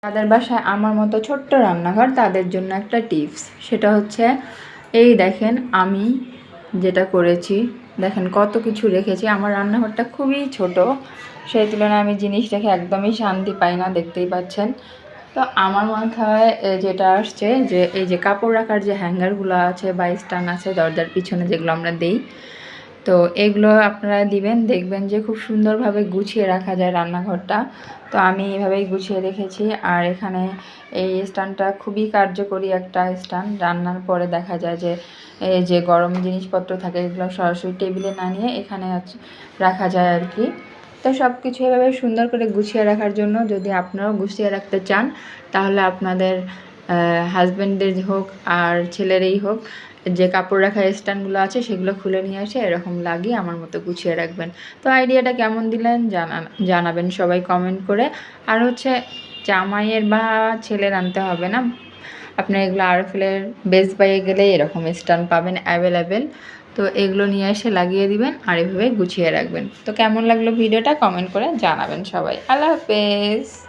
তাদের বাসায় আমার মতো ছোট্ট রান্নাঘর, তাদের জন্য একটা টিপস, সেটা হচ্ছে এই দেখেন আমি যেটা করেছি, দেখেন কত কিছু রেখেছি। আমার রান্নাঘরটা খুবই ছোট, সেই তুলনায় আমি জিনিস রেখে একদমই শান্তি পাই না, দেখতেই পাচ্ছেন। তো আমার মাথায় যেটা আসছে যে এই যে কাপড় রাখার যে হ্যাঙ্গারগুলো আছে বা স্ট্যান্ড আছে দরজার পিছনে যেগুলো আমরা দিই, তো এগুলো আপনারা দিবেন, দেখবেন যে খুব সুন্দরভাবে গুছিয়ে রাখা যায় রান্নাঘরটা। তো আমি এইভাবেই গুছিয়ে রেখেছি। আর এখানে এই স্ট্যান্ডটা খুবই কার্যকরী একটা স্ট্যান্ড। রান্নার পরে দেখা যায় যে এই যে গরম জিনিসপত্র থাকে এগুলো সরাসরি টেবিলে না নিয়ে এখানে রাখা যায় আর কি। তো সব কিছু এভাবে সুন্দর করে গুছিয়ে রাখার জন্য যদি আপনারাও গুছিয়ে রাখতে চান, তাহলে আপনাদের হাজব্যান্ডের হোক আর ছেলেরই হোক, যে কাপড় রাখার স্ট্যান্ডগুলো আছে সেগুলো খুলে নিয়ে এসে এরকম লাগিয়ে আমার মতো গুছিয়ে রাখবেন। তো আইডিয়াটা কেমন দিলেন জানাবেন সবাই কমেন্ট করে। আর হচ্ছে জামাইয়ের বা ছেলের আনতে হবে না, আপনার এগুলো আরএফএলের বেস্ট বাইয়ে গেলে এরকম স্ট্যান্ড পাবেন অ্যাভেলেবেল। তো এগুলো নিয়ে এসে লাগিয়ে দিবেন আর এভাবে গুছিয়ে রাখবেন। তো কেমন লাগলো ভিডিওটা কমেন্ট করে জানাবেন সবাই। আল্লাহ হাফেজ।